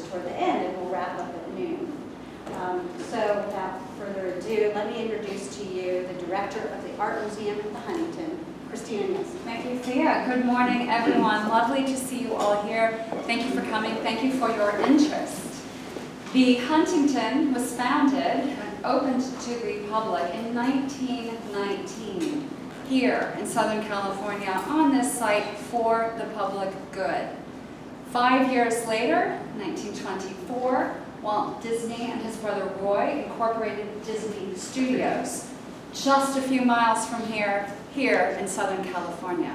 toward the end, and we'll wrap up at noon. So without further ado, let me introduce to you the director of the Art Museum at the Huntington, Christina Nielsen. Thank you, Thea. Good morning, everyone. Lovely to see you all here. Thank you for coming. Thank you for your interest. The Huntington was founded and opened to the public in 1919 here in Southern California on this site for the public good. 5 years later, 1924, Walt Disney and his brother Roy incorporated Disney Studios just a few miles from here in Southern California.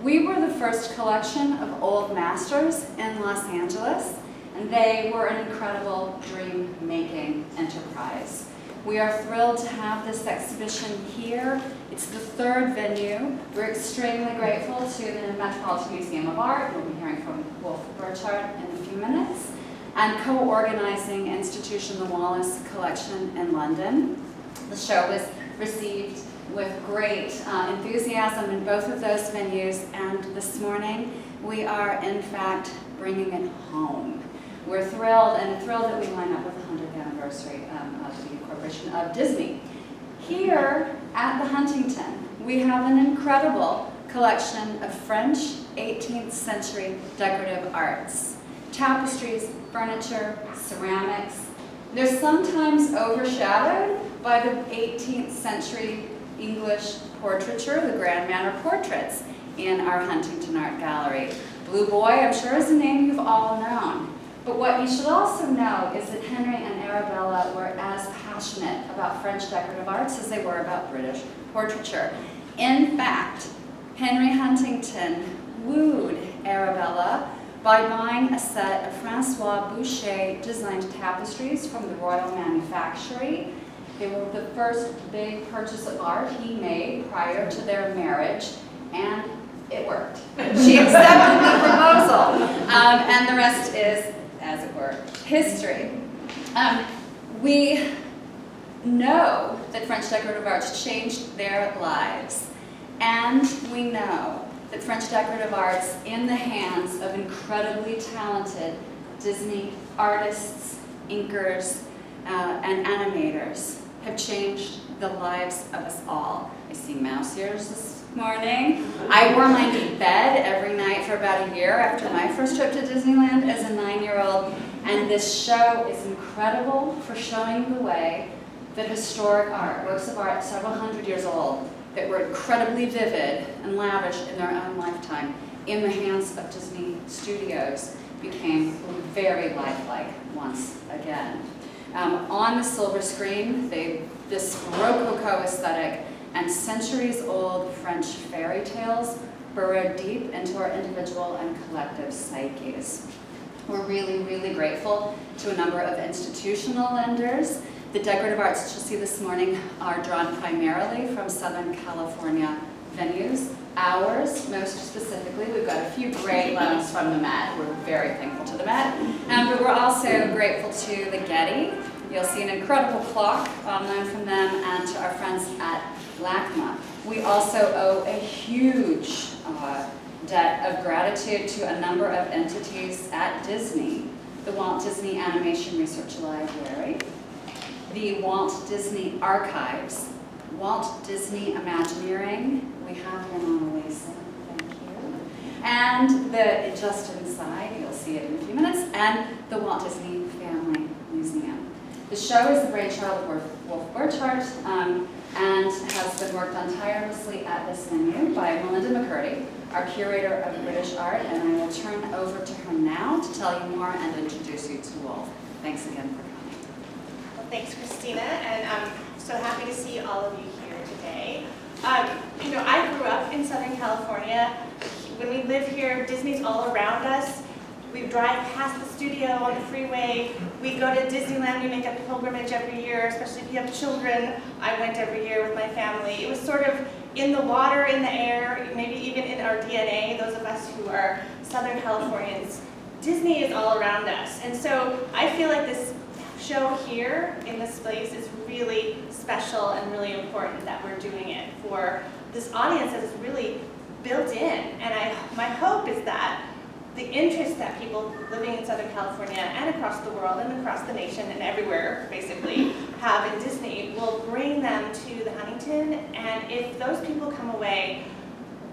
We were the first collection of old masters in Los Angeles, and they were an incredible dream-making enterprise. We are thrilled to have this exhibition here. It's the third venue. We're extremely grateful to the Metropolitan Museum of Art. We'll be hearing from Burchard in a few minutes. And co-organizing institution, the Wallace Collection in London. The show was received with great enthusiasm in both of those venues, and this morning we are in fact bringing it home. We're thrilled that we line up with the 100th anniversary of the incorporation of Disney. Here at the Huntington, we have an incredible collection of French 18th century decorative arts. Tapestries, furniture, ceramics. They're sometimes overshadowed by the 18th century English portraiture, the Grand Manner portraits in our Huntington Art Gallery. Blue Boy, I'm sure, is a name you've all known. But what you should also know is that Henry and Arabella were as passionate about French decorative arts as they were about British portraiture. In fact, Henry Huntington wooed Arabella by buying a set of Francois Boucher designed tapestries from the Royal Manufactory. They were the first big purchase of art he made prior to their marriage, and it worked. She accepted the proposal, and the rest is, as it were, history. We know that French decorative arts changed their lives, and we know that French decorative arts in the hands of incredibly talented Disney artists, inkers, and animators have changed the lives of us all. I see mouse ears this morning. I wore mine to bed every night for about a year after my first trip to Disneyland as a 9-year-old, and this show is incredible for showing the way that historic art, works of art several hundred years old, that were incredibly vivid and lavish in their own lifetime, in the hands of Disney Studios, became very lifelike once again. On the silver screen, this Rococo aesthetic and centuries-old French fairy tales burrowed deep into our individual and collective psyches. We're really, really grateful to a number of institutional lenders. The decorative arts that you'll see this morning are drawn primarily from Southern California venues. Ours, most specifically, we've got a few great loans from the Met. We're very thankful to the Met. But we're also grateful to the Getty. You'll see an incredible clock loan from them, and to our friends at LACMA. We also owe a huge debt of gratitude to a number of entities at Disney. The Walt Disney Animation Research Library, the Walt Disney Archives, Walt Disney Imagineering, we have Mona Lisa, thank you, and just inside, you'll see it in a few minutes, and the Walt Disney Family Museum. The show is the brainchild of Wolf Burchard and has been worked on tirelessly at this venue by Melinda McCurdy, our curator of British art, and I will turn over to her now to tell you more and introduce you to Wolf. Thanks again for coming. Well, thanks, Christina, and I'm so happy to see all of you here today. I grew up in Southern California. When we live here, Disney's all around us. We drive past the studio on the freeway. We go to Disneyland. We make a pilgrimage every year, especially if you have children. I went every year with my family. It was sort of in the water, in the air, maybe even in our DNA, those of us who are Southern Californians. Disney is all around us. And so I feel like this show here in this place is really special and really important that we're doing it for this audience that is really built in. And my hope is that the interest that people living in Southern California and across the world and across the nation and everywhere, basically, have in Disney will bring them to the Huntington. And if those people come away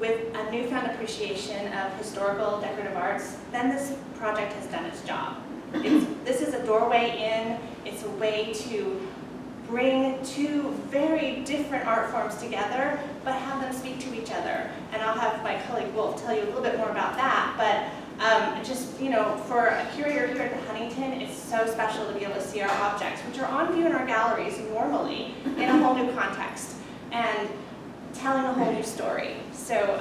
with a newfound appreciation of historical decorative arts, then this project has done its job. This is a doorway in. It's a way to bring two very different art forms together, but have them speak to each other. And I'll have my colleague Wolf tell you a little bit more about that. But just, you know, for a curator here at the Huntington, it's so special to be able to see our objects, which are on view in our galleries normally, in a whole new context, and telling a whole new story. So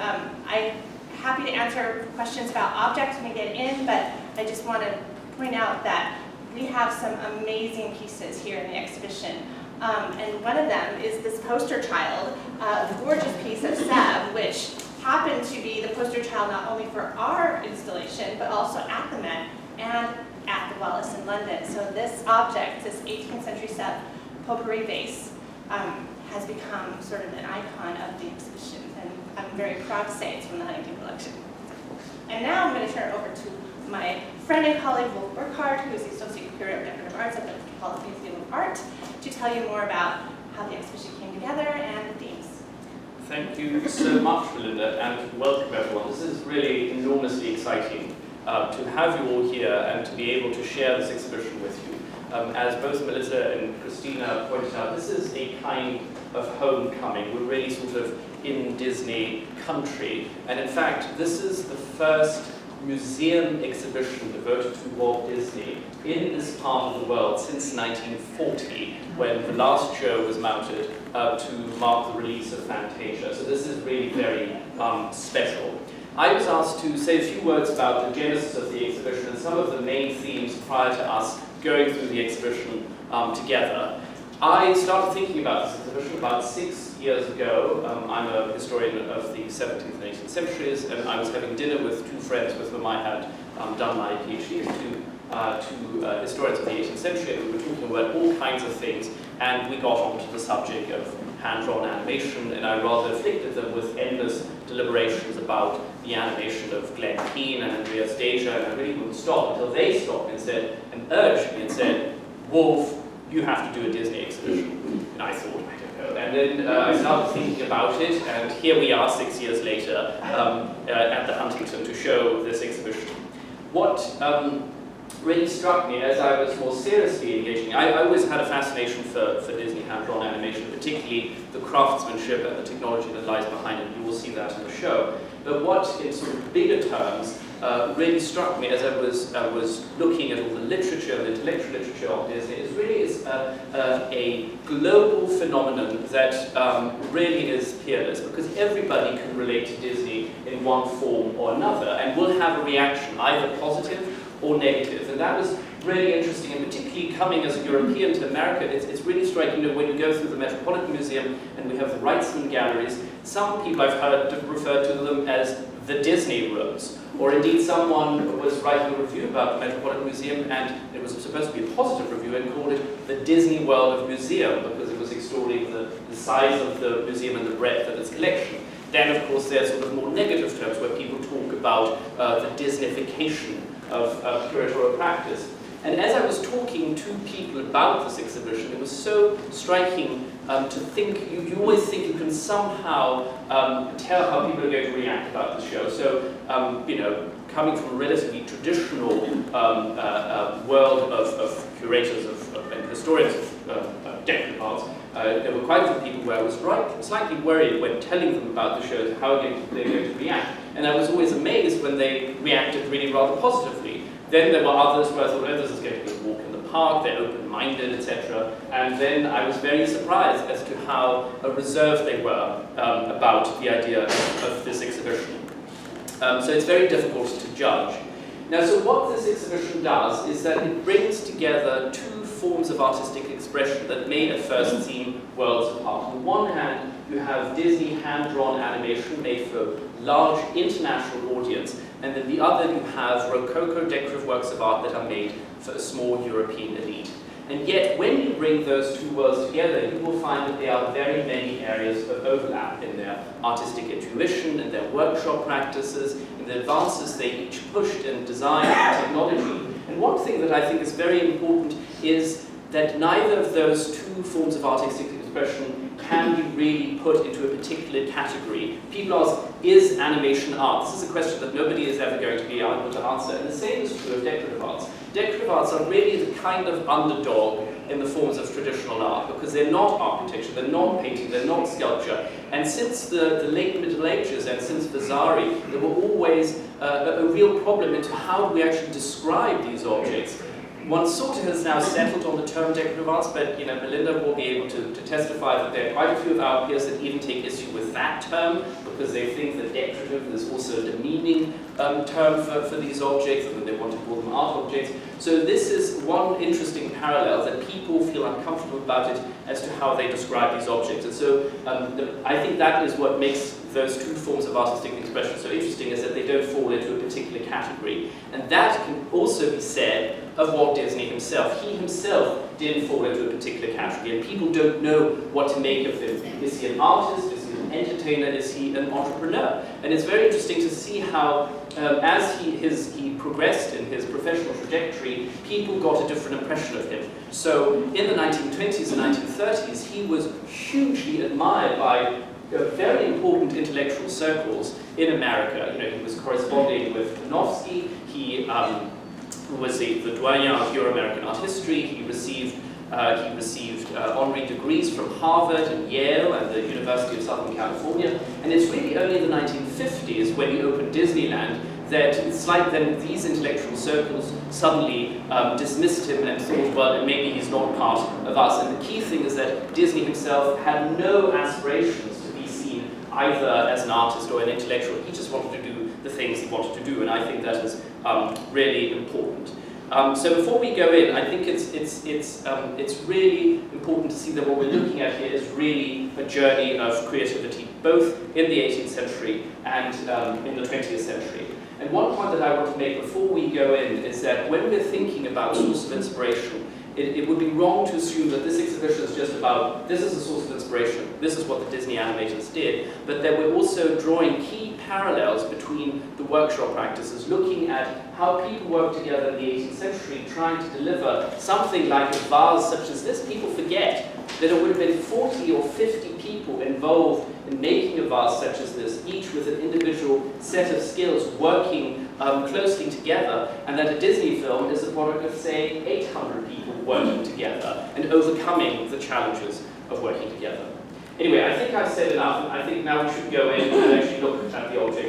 I'm happy to answer questions about objects when we get in, but I just want to point out that we have some amazing pieces here in the exhibition. And one of them is this poster child, a gorgeous piece of Seb, which happened to be the poster child not only for our installation, but also at the Met and at the Wallace in London. So this object, this 18th century Seb potpourri vase, has become sort of an icon of the exhibition. And I'm very proud to say it's from the Huntington collection. And now I'm going to turn it over to my friend and colleague, Walt Burchard, who is the Associate Curator of Decorative Arts at the Metropolitan Museum of Art, to tell you more about how the exhibition came together and the themes. Thank you so much, Melinda, and welcome everyone. This is really enormously exciting to have you all here and to be able to share this exhibition with you. As both Melissa and Christina pointed out, this is a kind of homecoming. We're really sort of in Disney country, and in fact, this is the first museum exhibition devoted to Walt Disney in this part of the world since 1940, when the last show was mounted to mark the release of Fantasia. So this is really very special. I was asked to say a few words about the genesis of the exhibition and some of the main themes prior to us going through the exhibition together. I started thinking about this exhibition about 6 years ago. I'm a historian of the 17th and 18th centuries, and I was having dinner with two friends with whom I had done my PhD, two historians of the 18th century, and we were talking about all kinds of things, and we got onto the subject of hand-drawn animation, and I rather afflicted them with endless deliberations about the animation of Glenn Keane and Andreas Deja, and I really wouldn't stop until they stopped and said, and urged me and said, Wolf, you have to do a Disney exhibition. And I thought, I don't know. And then I started thinking about it, and here we are 6 years later at the Huntington to show this exhibition. What really struck me as I was more seriously engaging, I always had a fascination for Disney hand-drawn animation, particularly the craftsmanship and the technology that lies behind it. You will see that in the show. But what, in sort of bigger terms, really struck me as I was looking at all the literature, the intellectual literature of Disney, is a global phenomenon that really is peerless, because everybody can relate to Disney in one form or another and will have a reaction, either positive or negative. And that was really interesting, and particularly coming as a European to America, it's really striking that when you go through the Metropolitan Museum and we have the Wrightson galleries, some people I've heard refer to them as the Disney rooms. Or indeed someone was writing a review about the Metropolitan Museum, and it was supposed to be a positive review, and called it the Disney World of Museum, because it was extolling the size of the museum and the breadth of its collection. Then, of course, there's sort of more negative terms where people talk about the Disneyfication of curatorial practice. And as I was talking to people about this exhibition, it was so striking to think, you always think you can somehow tell how people are going to react about the show. So, you know, coming from a relatively traditional world of curators and historians of decorative arts, there were quite a few people where I was slightly worried when telling them about the show, how they're going to react. And I was always amazed when they reacted really rather positively. Then there were others where I thought, oh, this is going to be a walk in the park, they're open-minded, etc. And then I was very surprised as to how reserved they were about the idea of this exhibition. So it's very difficult to judge. Now, so what this exhibition does is that it brings together two forms of artistic expression that may at first seem worlds apart. On the one hand, you have Disney hand-drawn animation made for large international audience, and then the other you have Rococo decorative works of art that are made for a small European elite. And yet, when you bring those two worlds together, you will find that there are very many areas of overlap in their artistic intuition, in their workshop practices, in the advances they each pushed in design and technology. And one thing that I think is very important is that neither of those two forms of artistic expression can be really put into a particular category. People ask, is animation art? This is a question that nobody is ever going to be able to answer. And the same is true of decorative arts. Decorative arts are really the kind of underdog in the forms of traditional art because they're not architecture, they're not painting, they're not sculpture. And since the late Middle Ages and since Vasari, there were always a real problem into how do we actually describe these objects. One sort of has now settled on the term decorative arts, but Melinda will be able to testify that there are quite a few of our peers that even take issue with that term because they think that decorative is also a demeaning term for these objects and that they want to call them art objects. So this is one interesting parallel that people feel uncomfortable about it as to how they describe these objects. And so I think that is what makes those two forms of artistic expression so interesting, is that they don't fall into a particular category. And that can also be said of Walt Disney himself. He himself didn't fall into a particular category, and people don't know what to make of him. Is he an artist? Is he an entertainer? Is he an entrepreneur? And it's very interesting to see how, as he progressed in his professional trajectory, people got a different impression of him. So in the 1920s and 1930s, he was hugely admired by very important intellectual circles in America. He was corresponding with Panofsky. He was the doyen of Euro-American art history. He received honorary degrees from Harvard and Yale and the University of Southern California. And it's really only in the 1950s, when he opened Disneyland, that it's like then these intellectual circles suddenly dismissed him and thought, well, maybe he's not part of us. And the key thing is that Disney himself had no aspirations to be seen either as an artist or an intellectual. He just wanted to do the things he wanted to do, and I think that is really important. So before we go in, I think it's really important to see that what we're looking at here is really a journey of creativity, both in the 18th century and in the 20th century. And one point that I want to make before we go in is that when we're thinking about source of inspiration, it would be wrong to assume that this exhibition is just about, this is a source of inspiration, this is what the Disney animators did, but that we're also drawing key parallels between the workshop practices, looking at how people worked together in the 18th century trying to deliver something like a vase such as this. People forget that it would have been 40 or 50 people involved in making a vase such as this, each with an individual set of skills working closely together, and that a Disney film is a product of, say, 800 people working together and overcoming the challenges of working together. Anyway, I think I've said enough. I think now we should go in and actually look at the objects